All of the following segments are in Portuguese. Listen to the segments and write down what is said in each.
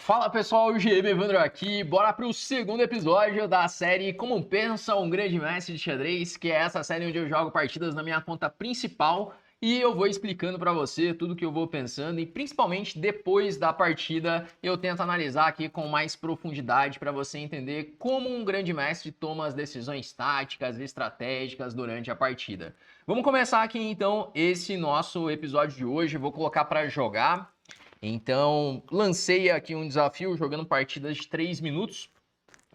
Fala pessoal, o GM Evandro aqui, bora para o segundo episódio da série Como Pensa um Grande Mestre de Xadrez, que é essa série onde eu jogo partidas na minha conta principal e eu vou explicando para você tudo que eu vou pensando e principalmente depois da partida eu tento analisar aqui com mais profundidade para você entender como um grande mestre toma as decisões táticas e estratégicas durante a partida. Vamos começar aqui então esse nosso episódio de hoje, eu vou colocar para jogar. Então, lancei aqui um desafio jogando partidas de 3 minutos,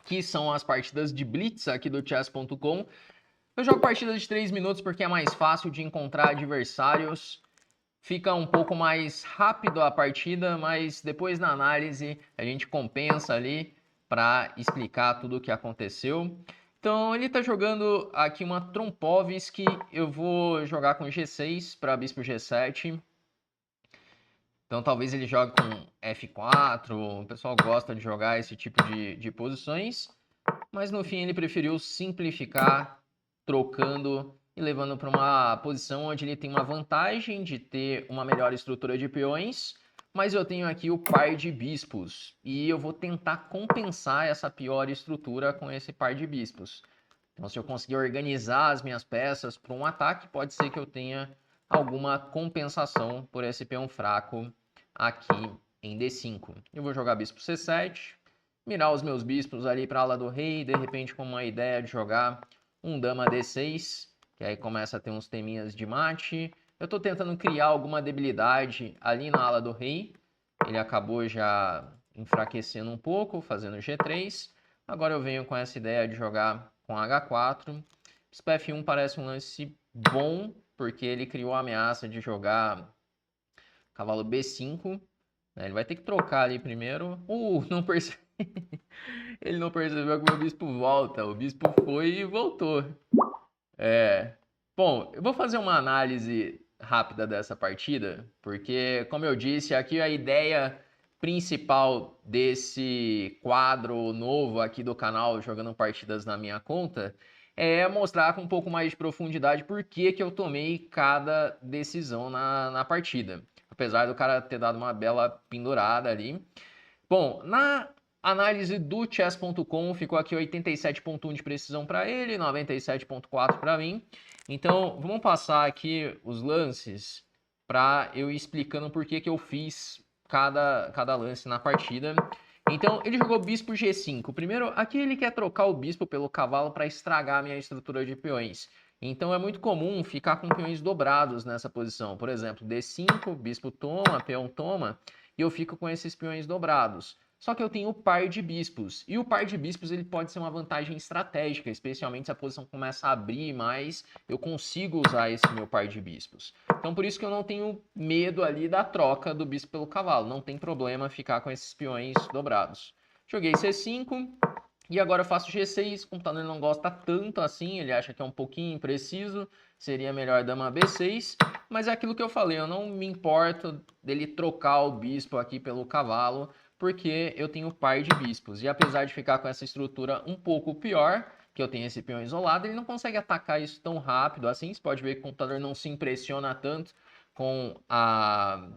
que são as partidas de Blitz aqui do chess.com. Eu jogo partidas de 3 minutos porque é mais fácil de encontrar adversários, fica um pouco mais rápido a partida, mas depois na análise a gente compensa ali para explicar tudo o que aconteceu. Então ele está jogando aqui uma Trompovski, eu vou jogar com G6 para Bispo G7. Então talvez ele jogue com F4, o pessoal gosta de jogar esse tipo de posições, mas no fim ele preferiu simplificar, trocando e levando para uma posição onde ele tem uma vantagem de ter uma melhor estrutura de peões, mas eu tenho aqui o par de bispos e eu vou tentar compensar essa pior estrutura com esse par de bispos. Então se eu conseguir organizar as minhas peças para um ataque, pode ser que eu tenha alguma compensação por esse peão fraco aqui em D5. Eu vou jogar bispo C7, mirar os meus bispos ali para a ala do rei, de repente com uma ideia de jogar um dama D6, que aí começa a ter uns teminhas de mate. Eu estou tentando criar alguma debilidade ali na ala do rei, ele acabou já enfraquecendo um pouco, fazendo G3. Agora eu venho com essa ideia de jogar com H4. Bispo F1 parece um lance bom, porque ele criou a ameaça de jogar cavalo B5. Ele vai ter que trocar ali primeiro. Não percebe. Ele não percebeu que o meu bispo volta. O bispo foi e voltou. Bom, eu vou fazer uma análise rápida dessa partida, porque, como eu disse, aqui a ideia principal desse quadro novo aqui do canal, jogando partidas na minha conta, é mostrar com um pouco mais de profundidade por que eu tomei cada decisão na partida. Apesar do cara ter dado uma bela pendurada ali. Bom, na análise do chess.com ficou aqui 87.1 de precisão para ele, 97.4 para mim. Então, vamos passar aqui os lances para eu ir explicando por que eu fiz cada lance na partida. Então, ele jogou bispo G5. Primeiro, aqui ele quer trocar o bispo pelo cavalo para estragar a minha estrutura de peões. Então, é muito comum ficar com peões dobrados nessa posição. Por exemplo, D5, bispo toma, peão toma, e eu fico com esses peões dobrados. Só que eu tenho o par de bispos, e o par de bispos ele pode ser uma vantagem estratégica, especialmente se a posição começa a abrir mais, eu consigo usar esse meu par de bispos. Então por isso que eu não tenho medo ali da troca do bispo pelo cavalo, não tem problema ficar com esses peões dobrados. Joguei C5, e agora eu faço G6, o computador não gosta tanto assim, ele acha que é um pouquinho impreciso, seria melhor dama B6, mas é aquilo que eu falei, eu não me importo dele trocar o bispo aqui pelo cavalo, porque eu tenho par de bispos, e apesar de ficar com essa estrutura um pouco pior, que eu tenho esse peão isolado, ele não consegue atacar isso tão rápido assim, você pode ver que o computador não se impressiona tanto com a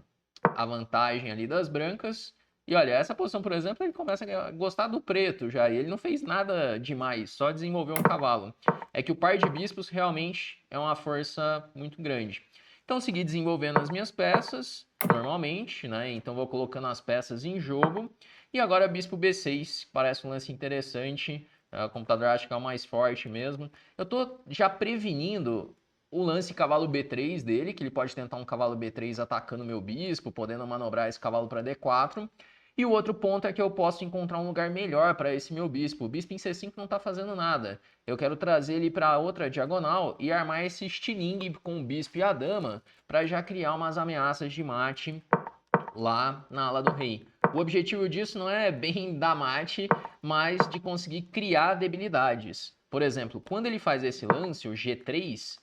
vantagem ali das brancas. E olha, essa posição, por exemplo, ele começa a gostar do preto já, e ele não fez nada demais, só desenvolveu um cavalo. É que o par de bispos realmente é uma força muito grande. Então, segui desenvolvendo as minhas peças, normalmente, né? Então, vou colocando as peças em jogo. E agora, bispo B6, parece um lance interessante. O computador acha que é o mais forte mesmo. Eu tô já prevenindo o lance cavalo B3 dele, que ele pode tentar um cavalo B3 atacando meu bispo, podendo manobrar esse cavalo para D4. E o outro ponto é que eu posso encontrar um lugar melhor para esse meu bispo. O bispo em C5 não está fazendo nada. Eu quero trazer ele para outra diagonal e armar esse estilingue com o bispo e a dama para já criar umas ameaças de mate lá na ala do rei. O objetivo disso não é bem dar mate, mas de conseguir criar debilidades. Por exemplo, quando ele faz esse lance, o G3,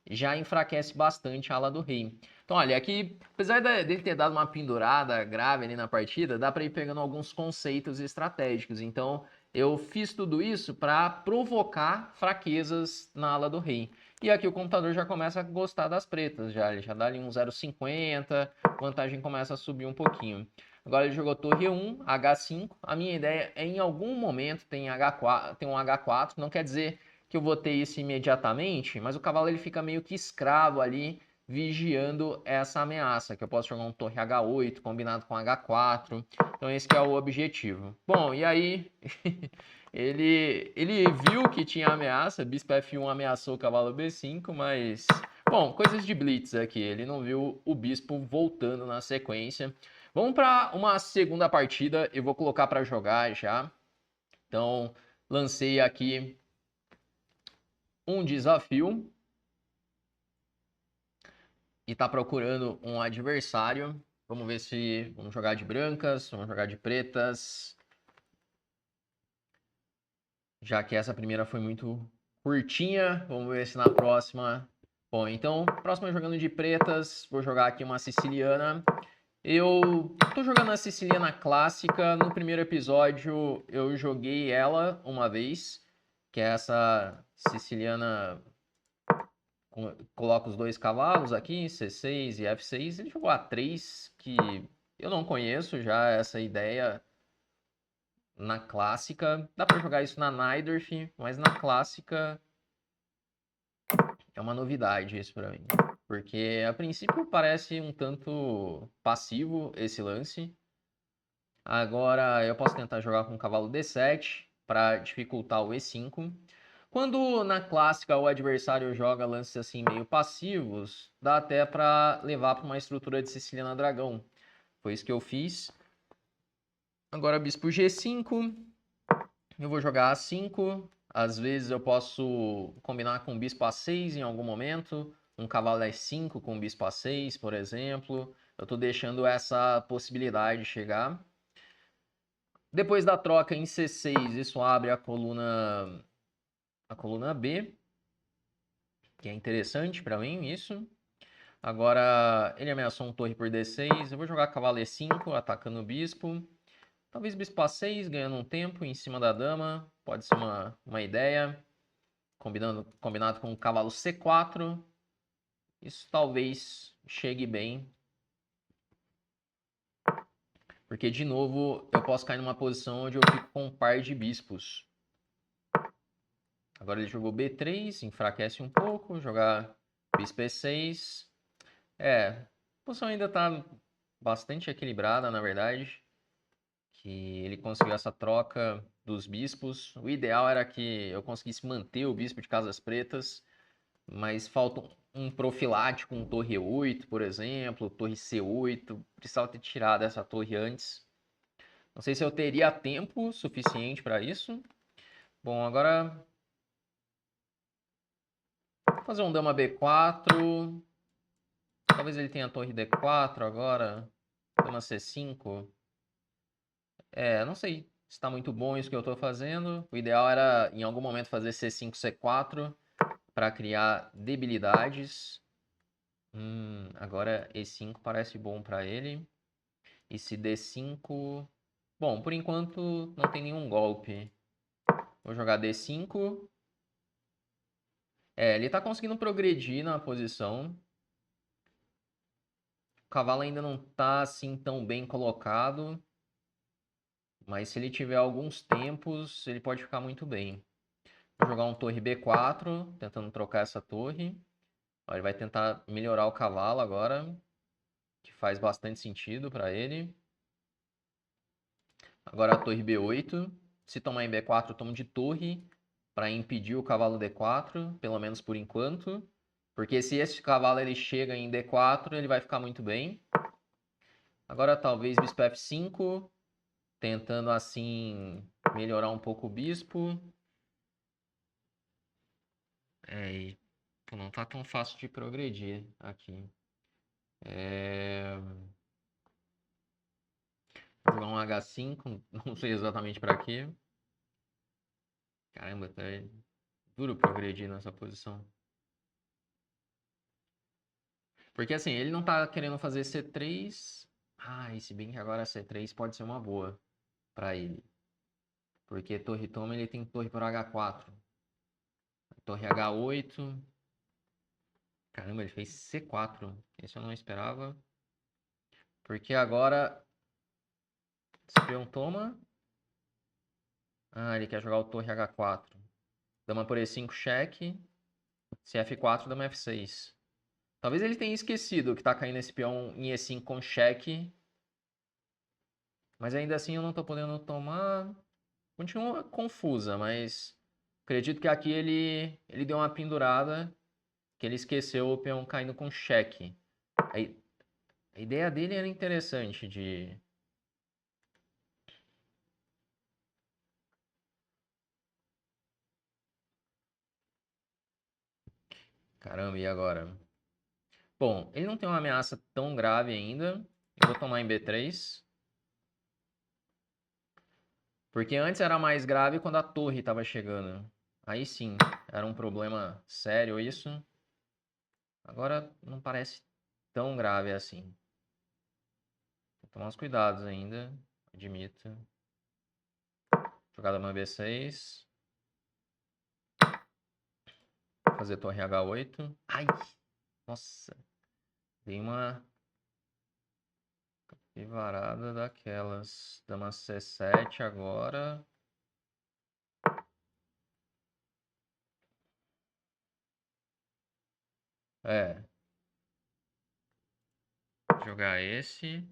já enfraquece bastante a ala do rei. Então, olha, aqui, apesar dele ter dado uma pendurada grave ali na partida, dá para ir pegando alguns conceitos estratégicos. Então, eu fiz tudo isso para provocar fraquezas na ala do rei. E aqui o computador já começa a gostar das pretas, ele já dá ali um 0,50, a vantagem começa a subir um pouquinho. Agora ele jogou torre 1, H5. A minha ideia é em algum momento tem H4, tem um H4, não quer dizer que eu vou ter isso imediatamente, mas o cavalo ele fica meio que escravo ali, vigiando essa ameaça, que eu posso jogar um torre H8 combinado com H4. Então esse que é o objetivo. Bom, e aí ele viu que tinha ameaça, bispo F1 ameaçou o cavalo B5, mas bom, coisas de blitz aqui. Ele não viu o bispo voltando na sequência. Vamos para uma segunda partida. Eu vou colocar para jogar já. Então, lancei aqui um desafio e está procurando um adversário. Vamos ver se vamos jogar de brancas, vamos jogar de pretas. Já que essa primeira foi muito curtinha, vamos ver se na próxima. Bom, então, próxima jogando de pretas, vou jogar aqui uma siciliana. Eu tô jogando a siciliana clássica. No primeiro episódio eu joguei ela uma vez, que é essa siciliana. Coloca os dois cavalos aqui, C6 e F6. Ele jogou A3, que eu não conheço já essa ideia na clássica. Dá pra jogar isso na Najdorf, mas na clássica é uma novidade isso pra mim. Porque a princípio parece um tanto passivo esse lance. Agora eu posso tentar jogar com o cavalo D7 para dificultar o E5. Quando na clássica o adversário joga lances assim meio passivos, dá até para levar para uma estrutura de siciliana dragão. Foi isso que eu fiz. Agora bispo G5. Eu vou jogar A5. Às vezes eu posso combinar com bispo A6 em algum momento. Um cavalo E5 com bispo A6, por exemplo. Eu estou deixando essa possibilidade chegar. Depois da troca em C6, isso abre a coluna B, que é interessante para mim isso. Agora, ele ameaçou um torre por D6, eu vou jogar cavalo E5, atacando o bispo. Talvez bispo A6, ganhando um tempo em cima da dama, pode ser uma ideia. Combinado com o cavalo C4, isso talvez chegue bem. Porque, de novo, eu posso cair numa posição onde eu fico com um par de bispos. Agora ele jogou B3, enfraquece um pouco, jogar bispo E6. A posição ainda está bastante equilibrada, na verdade. Que ele conseguiu essa troca dos bispos. O ideal era que eu conseguisse manter o bispo de casas pretas, mas falta um profilático, um torre E8, por exemplo, torre C8. Precisava ter tirado essa torre antes. Não sei se eu teria tempo suficiente para isso. Bom, agora vou fazer um dama B4. Talvez ele tenha torre D4 agora. Dama C5. Não sei se está muito bom isso que eu estou fazendo. O ideal era, em algum momento, fazer C5, C4 para criar debilidades. Agora E5 parece bom para ele. E se D5... Bom, por enquanto não tem nenhum golpe. Vou jogar D5. Ele está conseguindo progredir na posição. O cavalo ainda não está assim tão bem colocado. Mas se ele tiver alguns tempos, ele pode ficar muito bem. Vou jogar um torre B4, tentando trocar essa torre. Ele vai tentar melhorar o cavalo agora, que faz bastante sentido para ele. Agora a torre B8. Se tomar em B4, eu tomo de torre para impedir o cavalo D4, pelo menos por enquanto. Porque se esse cavalo ele chega em D4, ele vai ficar muito bem. Agora talvez bispo F5, tentando assim melhorar um pouco o bispo. Não tá tão fácil de progredir aqui. Vou jogar um H5, não sei exatamente para quê. Caramba, tá duro progredir nessa posição. Porque assim, ele não tá querendo fazer C3. E se bem que agora C3 pode ser uma boa para ele. Porque torre toma, ele tem torre por H4. Torre H8. Caramba, ele fez C4. Esse eu não esperava. Porque agora Esse peão toma. Ah, ele quer jogar o torre H4. Dama por E5, cheque. Se F4, dama F6. Talvez ele tenha esquecido que tá caindo esse peão em E5 com cheque. Mas ainda assim eu não tô podendo tomar. Continua confusa, mas acredito que aqui ele deu uma pendurada, que ele esqueceu o peão caindo com cheque. A ideia dele era interessante de... Caramba, e agora? Bom, ele não tem uma ameaça tão grave ainda. Eu vou tomar em B3. Porque antes era mais grave quando a torre estava chegando. Aí sim, era um problema sério isso. Agora não parece tão grave assim. Vou tomar uns cuidados ainda, admito. Jogada dama B6. Fazer torre H8. Ai, nossa. Dei uma varada daquelas. Dama C7 agora. É. Jogar esse.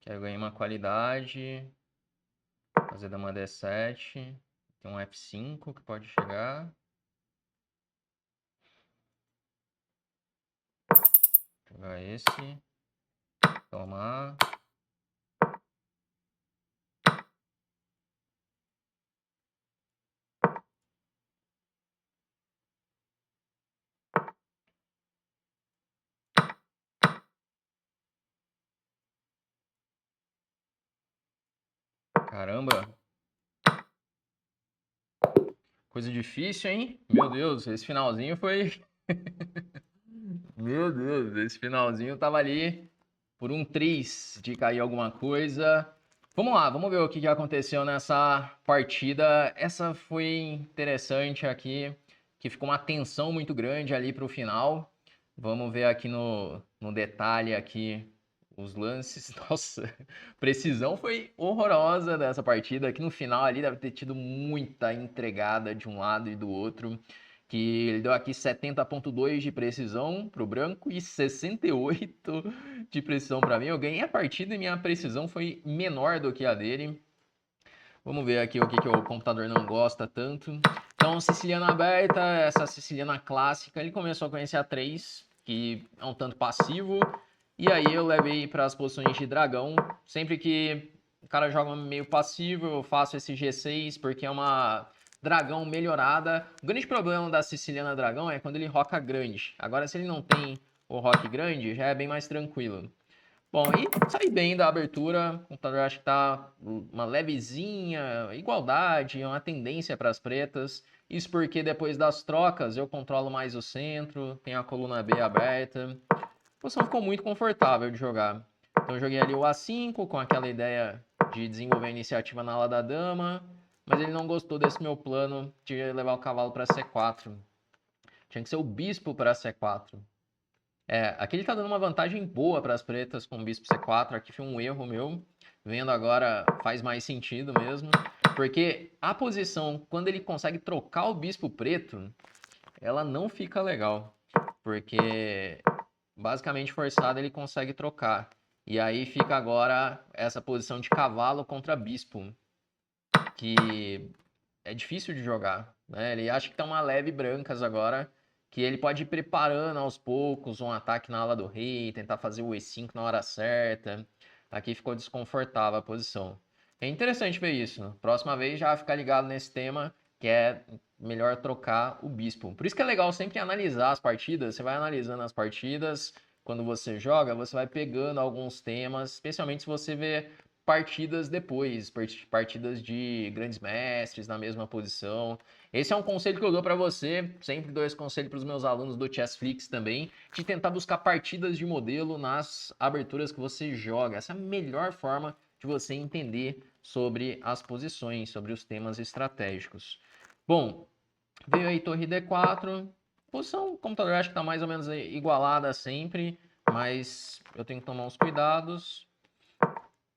Que aí eu ganhei uma qualidade. Fazer dama D7. Tem um F5 que pode chegar. Jogar esse. Tomar. Caramba. Coisa difícil, hein? Meu Deus, esse finalzinho foi... Meu Deus, esse finalzinho tava ali por um triz de cair alguma coisa. Vamos lá, vamos ver o que aconteceu nessa partida. Essa foi interessante aqui, que ficou uma tensão muito grande ali para o final. Vamos ver aqui no detalhe aqui os lances. Nossa, precisão foi horrorosa dessa partida. Aqui no final ali deve ter tido muita entregada de um lado e do outro. Que ele deu aqui 70,2 de precisão para o branco e 68 de precisão para mim. Eu ganhei a partida e minha precisão foi menor do que a dele. Vamos ver aqui o que o computador não gosta tanto. Então, siciliana aberta, essa siciliana clássica, ele começou a conhecer a 3, que é um tanto passivo. E aí eu levei para as posições de dragão. Sempre que o cara joga meio passivo, eu faço esse G6, porque é uma dragão melhorada. O grande problema da siciliana dragão é quando ele roca grande. Agora, se ele não tem o rock grande, já é bem mais tranquilo. Bom, e saí bem da abertura, o computador acho que tá uma levezinha igualdade, uma tendência para as pretas. Isso porque depois das trocas eu controlo mais o centro, tenho a coluna B aberta. A posição ficou muito confortável de jogar. Então eu joguei ali o A5 com aquela ideia de desenvolver a iniciativa na ala da dama, mas ele não gostou desse meu plano de levar o cavalo para C4. Tinha que ser o bispo para C4. Aqui ele tá dando uma vantagem boa para as pretas com o bispo C4. Aqui foi um erro meu. Vendo agora faz mais sentido mesmo. Porque a posição, quando ele consegue trocar o bispo preto, ela não fica legal. Porque basicamente forçado ele consegue trocar. E aí fica agora essa posição de cavalo contra bispo. Que é difícil de jogar, né? Ele acha que tá uma leve brancas agora, que ele pode ir preparando aos poucos um ataque na ala do rei, tentar fazer o E5 na hora certa. Aqui ficou desconfortável a posição. É interessante ver isso. Próxima vez já ficar ligado nesse tema, que é melhor trocar o bispo. Por isso que é legal sempre analisar as partidas. Você vai analisando as partidas, quando você joga, você vai pegando alguns temas, especialmente se você vê partidas depois, partidas de grandes mestres na mesma posição. Esse é um conselho que eu dou para você, sempre dou esse conselho para os meus alunos do Chessflix também, de tentar buscar partidas de modelo nas aberturas que você joga. Essa é a melhor forma de você entender sobre as posições, sobre os temas estratégicos. Bom, veio aí torre D4, posição, o computador acho que está mais ou menos igualada sempre, mas eu tenho que tomar uns cuidados.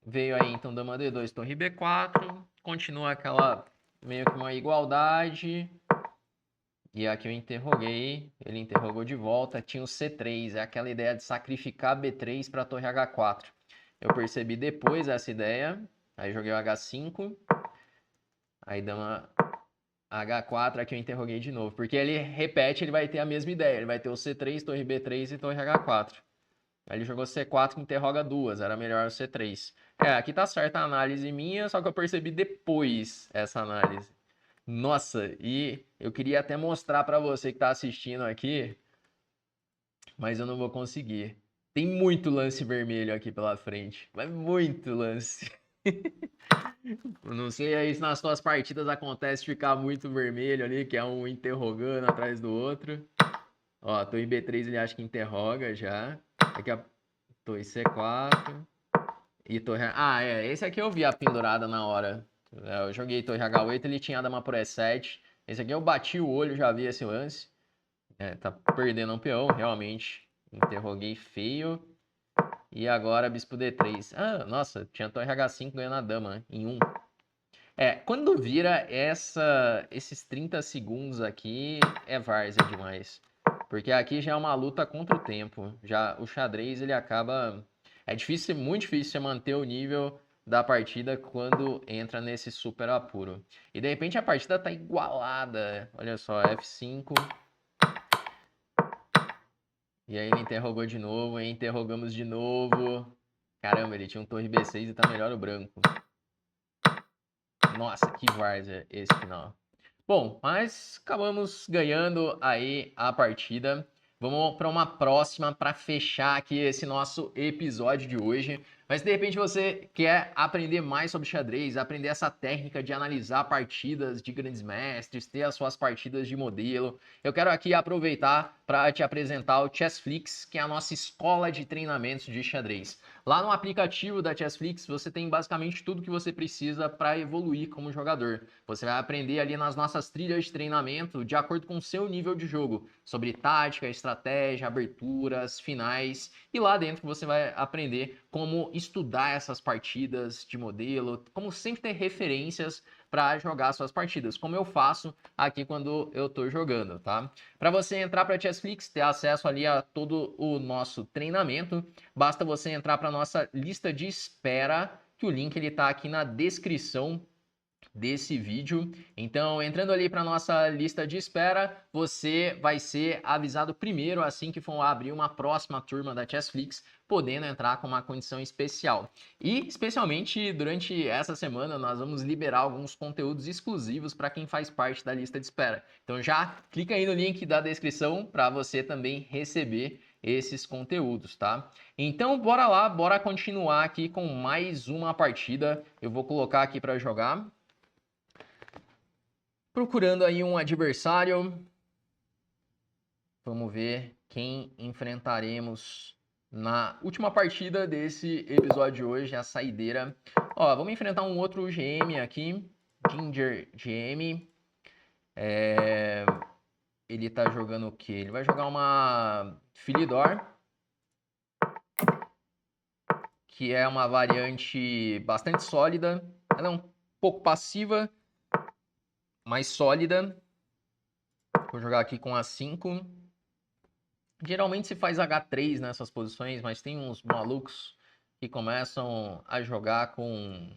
Veio aí então dama D2, torre B4, continua aquela meio que uma igualdade. E aqui eu interroguei, ele interrogou de volta, tinha o C3, é aquela ideia de sacrificar B3 para a torre H4. Eu percebi depois essa ideia, aí joguei o H5, aí dama H4, aqui eu interroguei de novo, porque ele repete, ele vai ter a mesma ideia, ele vai ter o C3, torre B3 e torre H4. Aí ele jogou C4 que interroga duas, era melhor o C3. Aqui tá certa a análise minha, só que eu percebi depois essa análise. Nossa, e eu queria até mostrar para você que tá assistindo aqui, mas eu não vou conseguir. Tem muito lance vermelho aqui pela frente, mas muito lance. Eu não sei aí se nas suas partidas acontece ficar muito vermelho ali, que é um interrogando atrás do outro. Ó, torre B3 ele acha que interroga já. Aqui a torre C4 e torre... Ah, esse aqui eu vi a pendurada na hora. Eu joguei torre H8, ele tinha dama por E7. Esse aqui eu bati o olho, já vi esse lance. Tá perdendo um peão, realmente. Interroguei feio. E agora bispo D3. Ah, nossa, tinha torre H5 ganhando a dama em 1. Quando vira esses 30 segundos aqui, é várzea demais. Porque aqui já é uma luta contra o tempo. Já o xadrez, ele acaba... É difícil, muito difícil você manter o nível da partida quando entra nesse super apuro. E de repente a partida tá igualada. Olha só, F5. E aí ele interrogou de novo, e interrogamos de novo. Caramba, ele tinha um torre B6 e tá melhor o branco. Nossa, que várzea esse final. Bom, mas acabamos ganhando aí a partida. Vamos para uma próxima para fechar aqui esse nosso episódio de hoje. Mas se de repente você quer aprender mais sobre xadrez, aprender essa técnica de analisar partidas de grandes mestres, ter as suas partidas de modelo, eu quero aqui aproveitar para te apresentar o Chessflix, que é a nossa escola de treinamentos de xadrez. Lá no aplicativo da Chessflix você tem basicamente tudo que você precisa para evoluir como jogador. Você vai aprender ali nas nossas trilhas de treinamento, de acordo com o seu nível de jogo, sobre tática, estratégia, aberturas, finais, e lá dentro você vai aprender como estudar essas partidas de modelo, como sempre ter referências para jogar suas partidas, como eu faço aqui quando eu estou jogando, tá? Para você entrar para a Chessflix, ter acesso ali a todo o nosso treinamento, basta você entrar para nossa lista de espera, que o link ele tá aqui na descrição desse vídeo. Então, entrando ali para nossa lista de espera, você vai ser avisado primeiro assim que for abrir uma próxima turma da Chessflix, podendo entrar com uma condição especial. E, especialmente, durante essa semana, nós vamos liberar alguns conteúdos exclusivos para quem faz parte da lista de espera. Então, já clica aí no link da descrição para você também receber esses conteúdos, tá? Então, bora lá, bora continuar aqui com mais uma partida. Eu vou colocar aqui para jogar. Procurando aí um adversário. Vamos ver quem enfrentaremos na última partida desse episódio de hoje, a saideira. Ó, vamos enfrentar um outro GM aqui, Ginger GM. Ele tá jogando o quê? Ele vai jogar uma Philidor, que é uma variante bastante sólida. Ela é um pouco passiva, mais sólida. Vou jogar aqui com A5. Geralmente se faz H3 nessas posições, mas tem uns malucos que começam a jogar com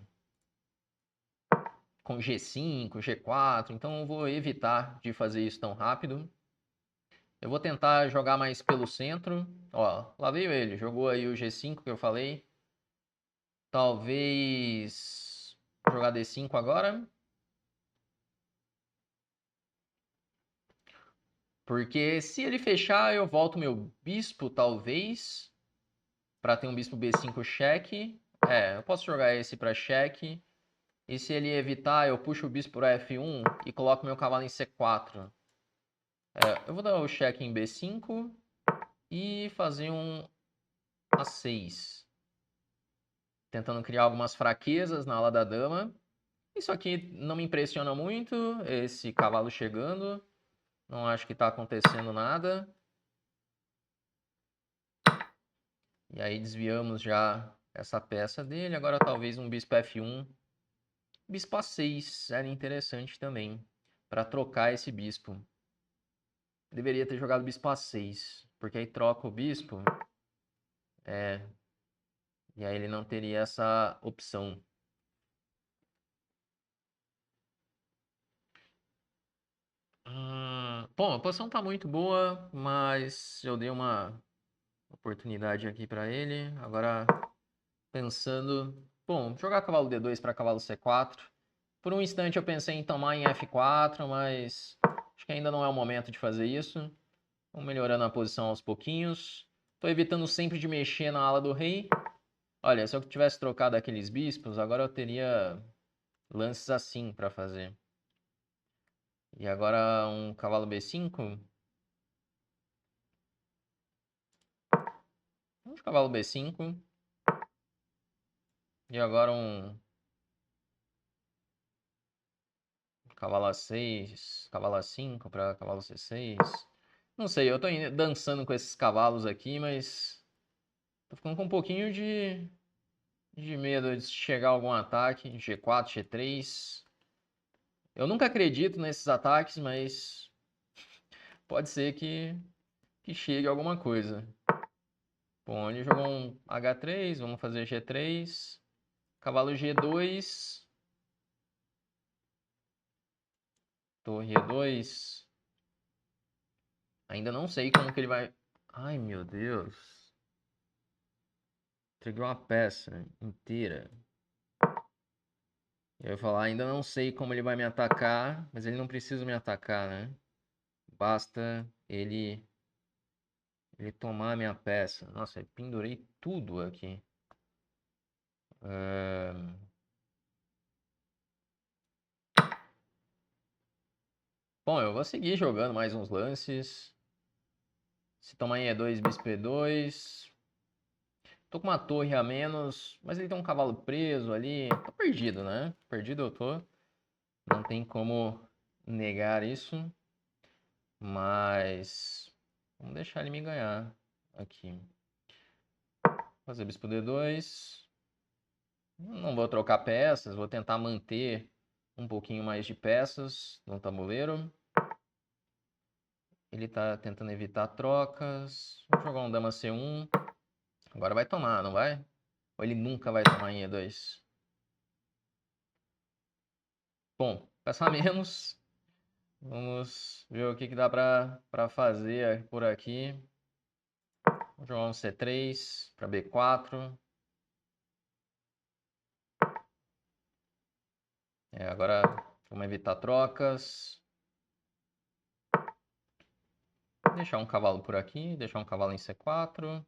G5, G4, então eu vou evitar de fazer isso tão rápido. Eu vou tentar jogar mais pelo centro. Ó, lá veio ele, jogou aí o G5 que eu falei. Talvez jogar D5 agora. Porque se ele fechar, eu volto meu bispo, talvez. Para ter um bispo B5 cheque. Eu posso jogar esse para cheque. E se ele evitar, eu puxo o bispo para F1 e coloco meu cavalo em C4. Eu vou dar o cheque em B5 e fazer um A6. Tentando criar algumas fraquezas na ala da dama. Isso aqui não me impressiona muito, esse cavalo chegando. Não acho que está acontecendo nada. E aí desviamos já essa peça dele. Agora talvez um bispo F1. Bispo A6 seria interessante também, para trocar esse bispo. Deveria ter jogado bispo A6, porque aí troca o bispo. E aí ele não teria essa opção. Bom, a posição tá muito boa, mas eu dei uma oportunidade aqui para ele. Agora, pensando... Bom, jogar cavalo D2 para cavalo C4. Por um instante eu pensei em tomar em F4, mas acho que ainda não é o momento de fazer isso. Vamos melhorando a posição aos pouquinhos. Estou evitando sempre de mexer na ala do rei. Olha, se eu tivesse trocado aqueles bispos, agora eu teria lances assim para fazer. E agora um cavalo B5. Vamos de cavalo B5. E agora um cavalo A6, cavalo A5 para cavalo C6. Não sei, eu tô dançando com esses cavalos aqui, mas tô ficando com um pouquinho de medo de chegar algum ataque. G4, G3. Eu nunca acredito nesses ataques, mas pode ser que chegue alguma coisa. Bom, ele jogou um H3, vamos fazer G3. Cavalo G2. Torre E2. Ainda não sei como que ele vai... Ai, meu Deus. Entreguei uma peça inteira. Eu ia falar, ainda não sei como ele vai me atacar, mas ele não precisa me atacar, né? Basta ele tomar a minha peça. Nossa, eu pendurei tudo aqui. Bom, eu vou seguir jogando mais uns lances. Se tomar em E2, bispo E2. Tô com uma torre a menos, mas ele tem um cavalo preso ali. Tô perdido, né? Perdido eu tô. Não tem como negar isso. Mas vamos deixar ele me ganhar aqui. Fazer bispo D2. Não vou trocar peças, vou tentar manter um pouquinho mais de peças no tabuleiro. Ele tá tentando evitar trocas. Vou jogar um dama C1. Agora vai tomar, não vai? Ou ele nunca vai tomar em E2? Bom, peça a menos. Vamos ver o que dá pra fazer por aqui. Vou jogar um C3 para B4. Agora vamos evitar trocas. Deixar um cavalo por aqui, deixar um cavalo em C4.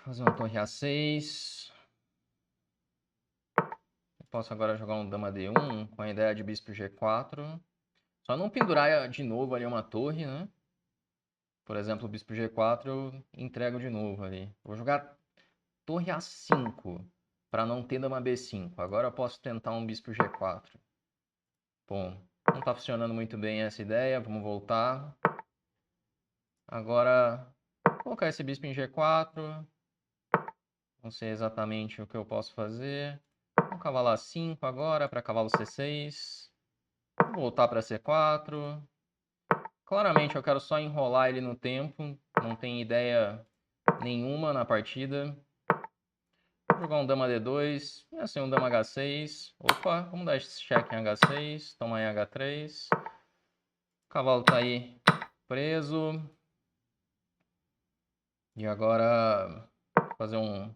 Fazer uma torre A6. Eu posso agora jogar um dama D1 com a ideia de bispo G4. Só não pendurar de novo ali uma torre, né? Por exemplo, o bispo G4 eu entrego de novo ali. Vou jogar torre A5 para não ter dama B5. Agora eu posso tentar um bispo G4. Bom, não está funcionando muito bem essa ideia. Vamos voltar. Agora, colocar esse bispo em G4. Não sei exatamente o que eu posso fazer. Um cavalo A5 agora para cavalo C6. Vou voltar para C4. Claramente eu quero só enrolar ele no tempo. Não tem ideia nenhuma na partida. Vou jogar um dama D2. E assim um dama H6. Opa, vamos dar esse cheque em H6. Toma em H3. O cavalo tá aí preso. E agora fazer um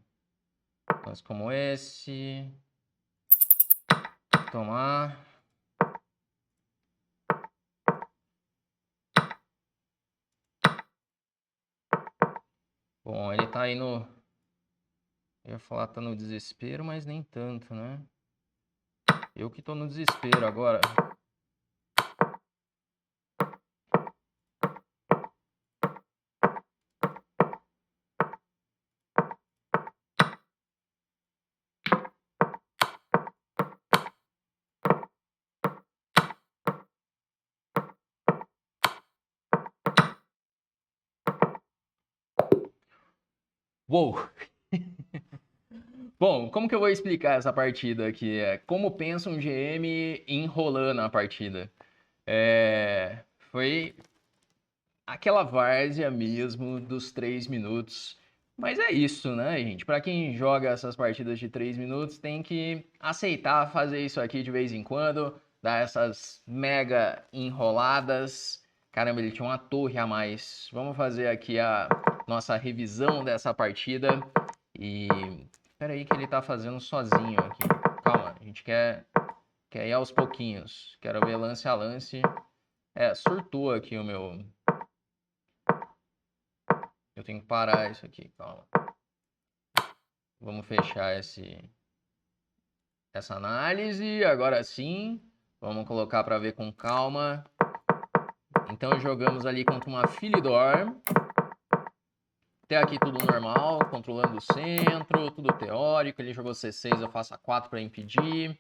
lance como esse. Tomar. Bom, ele tá aí no... Eu ia falar tá no desespero, mas nem tanto, né? Eu que tô no desespero agora. Uou! Bom, como que eu vou explicar essa partida aqui? Como pensa um GM enrolando a partida? Foi aquela várzea mesmo dos 3 minutos. Mas é isso, né, gente? Pra quem joga essas partidas de 3 minutos, tem que aceitar fazer isso aqui de vez em quando, dar essas mega enroladas. Caramba, ele tinha uma torre a mais. Vamos fazer aqui a nossa revisão dessa partida. E espera aí que ele tá fazendo sozinho aqui. Calma, a gente quer ir aos pouquinhos. Quero ver lance a lance. Surtou aqui o meu... Eu tenho que parar isso aqui, calma. Vamos fechar essa análise. Agora sim, vamos colocar para ver com calma. Então jogamos ali contra uma Philidor. Até aqui tudo normal, controlando o centro, tudo teórico. Ele jogou C6, eu faço A4 para impedir.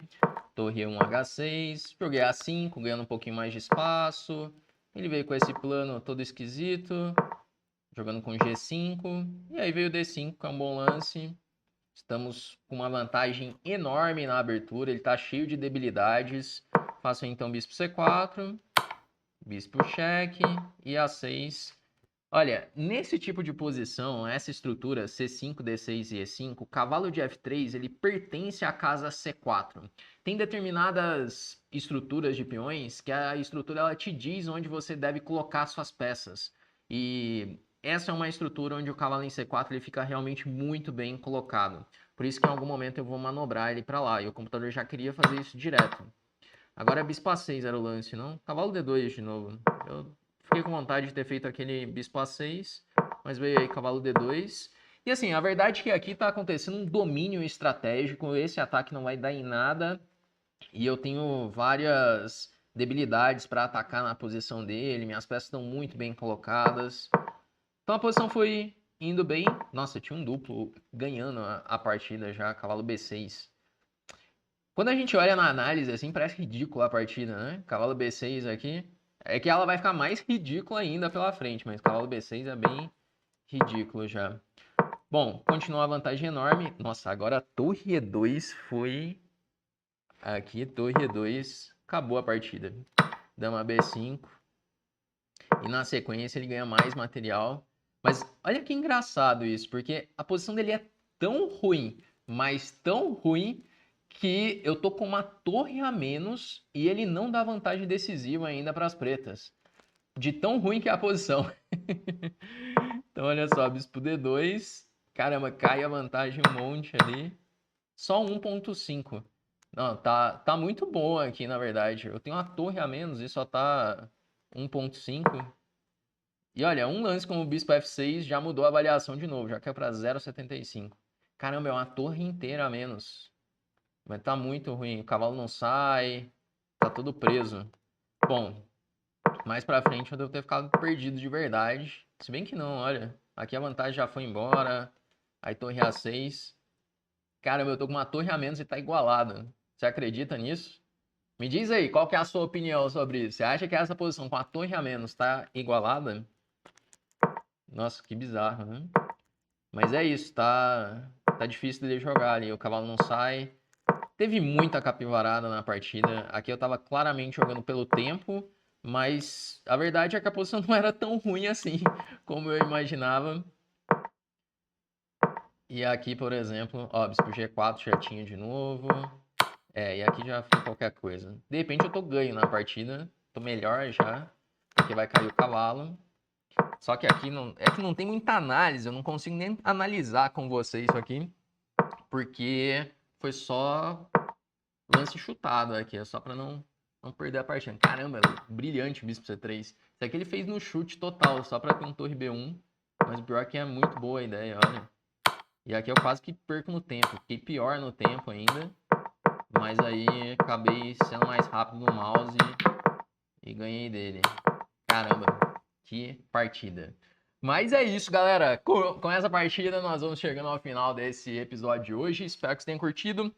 Torre 1, H6. Joguei A5, ganhando um pouquinho mais de espaço. Ele veio com esse plano todo esquisito. Jogando com G5. E aí veio o D5, que é um bom lance. Estamos com uma vantagem enorme na abertura. Ele está cheio de debilidades. Faço então bispo C4. Bispo cheque. E A6. Olha, nesse tipo de posição, essa estrutura C5, D6 e E5, o cavalo de F3, ele pertence à casa C4. Tem determinadas estruturas de peões que a estrutura ela te diz onde você deve colocar suas peças. E essa é uma estrutura onde o cavalo em C4 ele fica realmente muito bem colocado. Por isso que em algum momento eu vou manobrar ele para lá. E o computador já queria fazer isso direto. Agora é bispo A6 era o lance, não? Cavalo D2 de novo. Eu fiquei com vontade de ter feito aquele bispo A6, mas veio aí cavalo D2. E assim, a verdade é que aqui tá acontecendo um domínio estratégico. Esse ataque não vai dar em nada. E eu tenho várias debilidades para atacar na posição dele. Minhas peças estão muito bem colocadas. Então a posição foi indo bem. Nossa, tinha um duplo ganhando a partida já, cavalo B6. Quando a gente olha na análise, assim, parece ridícula a partida, né? Cavalo B6 aqui. É que ela vai ficar mais ridícula ainda pela frente, mas cavalo B6 é bem ridículo já. Bom, continua a vantagem enorme. Nossa, agora a torre E2 foi... Aqui, torre E2, acabou a partida. Dama B5. E na sequência ele ganha mais material. Mas olha que engraçado isso, porque a posição dele é tão ruim, mas tão ruim, que eu tô com uma torre a menos e ele não dá vantagem decisiva ainda para as pretas. De tão ruim que é a posição. Então olha só, bispo D2. Caramba, cai a vantagem um monte ali. Só 1.5. Não, tá muito boa aqui, na verdade. Eu tenho uma torre a menos e só tá 1.5. E olha, um lance com o bispo F6 já mudou a avaliação de novo. Já caiu para 0.75. Caramba, é uma torre inteira a menos. Mas tá muito ruim. O cavalo não sai. Tá todo preso. Bom, mais pra frente eu devo ter ficado perdido de verdade. Se bem que não, olha. Aqui a vantagem já foi embora. Aí torre A6. Caramba, eu tô com uma torre a menos e tá igualado. Você acredita nisso? Me diz aí, qual que é a sua opinião sobre isso? Você acha que essa posição com a torre a menos tá igualada? Nossa, que bizarro, né? Mas é isso, tá difícil dele jogar ali. O cavalo não sai. Teve muita capivarada na partida. Aqui eu tava claramente jogando pelo tempo, mas a verdade é que a posição não era tão ruim assim como eu imaginava. E aqui, por exemplo, ó, bispo G4 certinho de novo. E aqui já foi qualquer coisa. De repente eu tô ganho na partida, tô melhor já, porque vai cair o cavalo. Só que aqui não tem muita análise, eu não consigo nem analisar com vocês isso aqui, porque foi só lance chutado aqui, é só pra não perder a partida. Caramba, brilhante o bispo C3. Isso aqui ele fez no chute total, só pra ter um torre B1, mas o pior é que é muito boa a ideia, olha. E aqui eu quase que perco no tempo, fiquei pior no tempo ainda, mas aí acabei sendo mais rápido no mouse e ganhei dele. Caramba, que partida. Mas é isso, galera. Com essa partida, nós vamos chegando ao final desse episódio de hoje. Espero que vocês tenham curtido.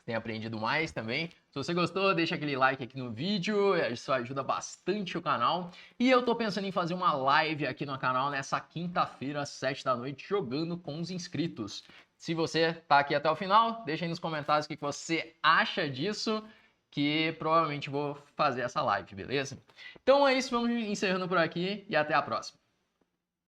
tenha aprendido mais também. Se você gostou, deixa aquele like aqui no vídeo, isso ajuda bastante o canal. E eu tô pensando em fazer uma live aqui no canal nessa quinta-feira, às 7 da noite, jogando com os inscritos. Se você tá aqui até o final, deixa aí nos comentários o que você acha disso, que provavelmente vou fazer essa live, beleza? Então é isso, vamos encerrando por aqui e até a próxima.